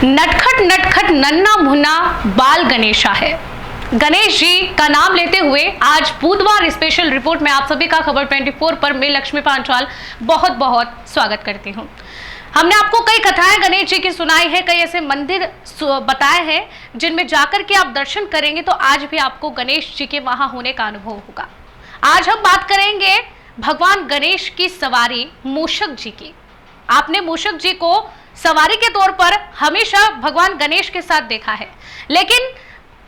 नटखट नटखट नन्ना मुन्ना बाल गणेशा है। गणेश जी का नाम लेते हुए आज बुधवार स्पेशल रिपोर्ट में आप सभी का खबर 24 पर मैं लक्ष्मी पांचाल बहुत बहुत स्वागत करती हूं। हमने आपको कई कथाएं गणेश जी की सुनाई है, कई ऐसे मंदिर बताए हैं जिनमें जाकर के आप दर्शन करेंगे तो आज भी आपको गणेश जी के वहां होने का अनुभव होगा। आज हम बात करेंगे भगवान गणेश की सवारी मूषक जी की। आपने मूषक जी को सवारी के तौर पर हमेशा भगवान गणेश के साथ देखा है, लेकिन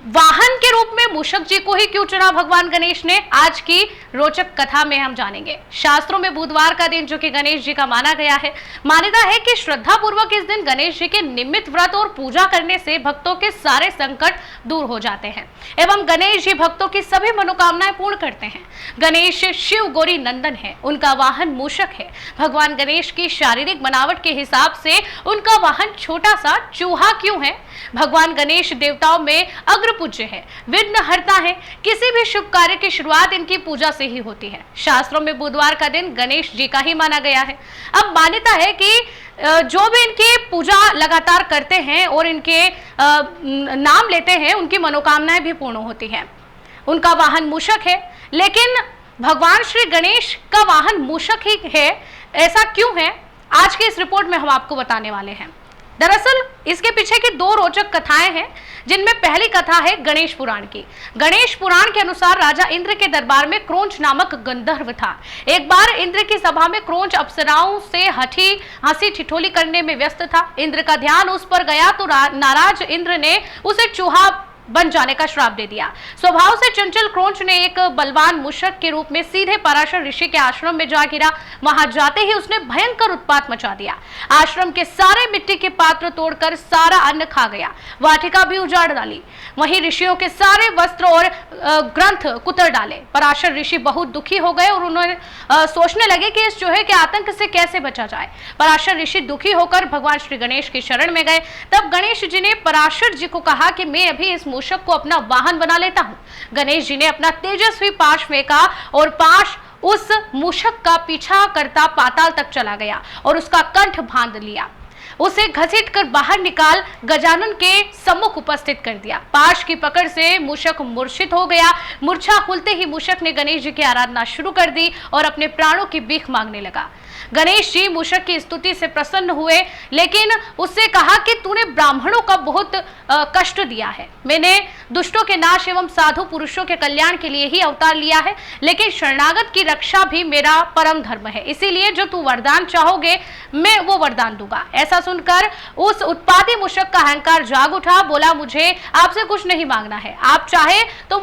वाहन के रूप में मूषक जी को ही क्यों चुना भगवान गणेश ने, आज की रोचक कथा में हम जानेंगे। शास्त्रों में बुधवार का दिन जो कि गणेश जी का माना गया है, मान्यता है कि श्रद्धा पूर्वक इस दिन गणेश जी के नियमित व्रत और पूजा करने से भक्तों के सारे संकट दूर हो जाते हैं एवं गणेश जी भक्तों की सभी मनोकामनाएं पूर्ण करते हैं। गणेश शिव गौरी नंदन है, उनका वाहन मूषक है। भगवान गणेश की शारीरिक बनावट के हिसाब से उनका वाहन छोटा सा चूहा क्यों है? भगवान गणेश देवताओं में अग्र पूज्य है, विघ्न हरता है। किसी भी शुभ कार्य की शुरुआत इनकी पूजा से ही होती है। शास्त्रों में बुधवार का दिन गणेश जी का ही माना गया है। अब मान्यता है कि जो भी इनकी पूजा लगातार करते हैं और इनके नाम लेते हैं, उनकी मनोकामनाएं भी पूर्ण होती हैं। उनका वाहन मूषक है, लेकिन भगवान श्री गणेश का वाहन मूषक ही है, ऐसा क्यों है? आज के इस रिपोर्ट में हम आपको बताने वाले हैं। दरअसल इसके पीछे की दो रोचक कथाएं हैं, जिनमें पहली कथा है गणेश पुराण की। गणेश पुराण के अनुसार राजा इंद्र के दरबार में क्रोंच नामक गंधर्व था। एक बार इंद्र की सभा में क्रोंच अप्सराओं से हंसी ठिठोली करने में व्यस्त था। इंद्र का ध्यान उस पर गया तो नाराज इंद्र ने उसे चूहा बन जाने का श्राप दे दिया। स्वभाव से चंचल क्रोंच ने एक बलवान मूषक के रूप में सीधे पराशर ऋषि के आश्रम में जा गिरा। वहां जाते ही उसने भयंकर उत्पात मचा दिया। आश्रम के सारे मिट्टी के पात्र तोड़कर सारा अन्न खा गया, वाटिका भी उजाड़ डाली। वहीं ऋषियों के सारे वस्त्र और ग्रंथ कुतर डाले। पराशर ऋषि बहुत दुखी हो गए और उन्होंने सोचने लगे कि इस चूहे के आतंक से कैसे बचा जाए। पराशर ऋषि दुखी होकर भगवान श्री गणेश की शरण में गए। तब गणेश जी ने पराशर जी को कहा कि मैं अभी इस मूषक को अपना वाहन बना लेता हूं। गणेश जी ने अपना तेजस्वी पाश फेंका और पाश उस मूषक का पीछा करता पाताल तक चला गया और उसका कंठ बांध लिया। उसे घसीटकर बाहर निकाल गजानन के सम्मुख उपस्थित कर दिया। पाश की पकड़ से मूषक मूर्छित हो गया। मूर्छा खुलते ही मूषक ने गणेश जी की आराधना शुरू कर दी और अपने प्राणों की भीख मांगने लगा। गणेश जी मूषक की स्तुति से प्रसन्न हुए, लेकिन उससे कहा कि तूने ब्राह्मणों का बहुत कष्ट दिया है। मैंने दुष्टों के नाश एवं साधु पुरुषों के कल्याण के लिए ही अवतार लिया है, लेकिन शरणागत की रक्षा भी मेरा परम धर्म है। इसीलिए जो तू वरदान चाहोगे मैं वो वरदान दूंगा। ऐसा सुनकर उस उत्पाती मूषक का अहंकार जाग उठा। बोला, मुझे आपसे कुछ नहीं मांगना है, आप चाहे तो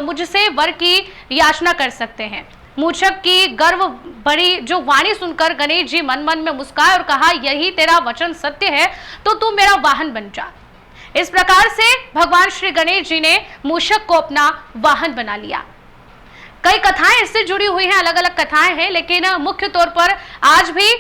मुझसे वर की याचना कर सकते हैं। मूषक की गर्व बड़ी जो वाणी सुनकर गणेश जी मन मन में मुस्काए और कहा, यही तेरा वचन सत्य है तो तू मेरा वाहन बन जा। इस प्रकार से भगवान श्री गणेश जी ने मूषक को अपना वाहन बना लिया। कई कथाएं इससे जुड़ी हुई हैं, अलग अलग कथाएं हैं, लेकिन मुख्य तौर पर आज भी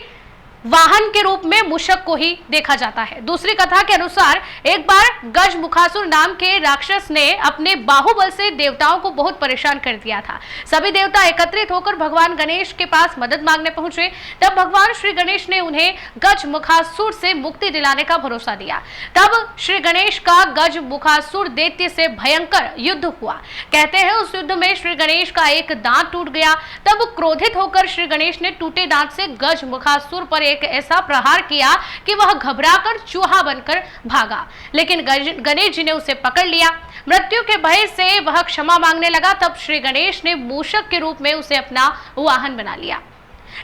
वाहन के रूप में मूषक को ही देखा जाता है। दूसरी कथा के अनुसार एक बार गज मुखासुर नाम के राक्षस ने अपने बाहुबल से देवताओं को बहुत परेशान कर दिया था। सभी देवता एकत्रित होकर भगवान गणेश के पास मदद मांगने पहुंचे। तब भगवान श्री गणेश ने उन्हें गज मुखासुर से मुक्ति दिलाने का भरोसा दिया। तब श्री गणेश का गज मुखासुर दैत्य से भयंकर युद्ध हुआ। कहते हैं उस युद्ध में श्री गणेश का एक दांत टूट गया। तब क्रोधित होकर श्री गणेश ने टूटे दांत से गज मुखासुर पर एक ऐसा प्रहार किया कि वह घबराकर चूहा बनकर भागा, लेकिन गणेश जी ने उसे पकड़ लिया। मृत्यु के भय से वह क्षमा मांगने लगा। तब श्री गणेश ने मूषक के रूप में उसे अपना वाहन बना लिया।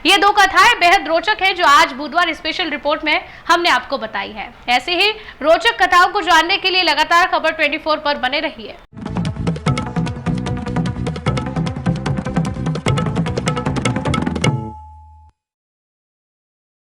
ये दो कथाएं बेहद रोचक है जो आज बुधवार स्पेशल रिपोर्ट में हमने आपको बताई है। ऐसी ही रोचक कथाओं को जानने के लिए लगातार खबर 24 पर बने रहिए।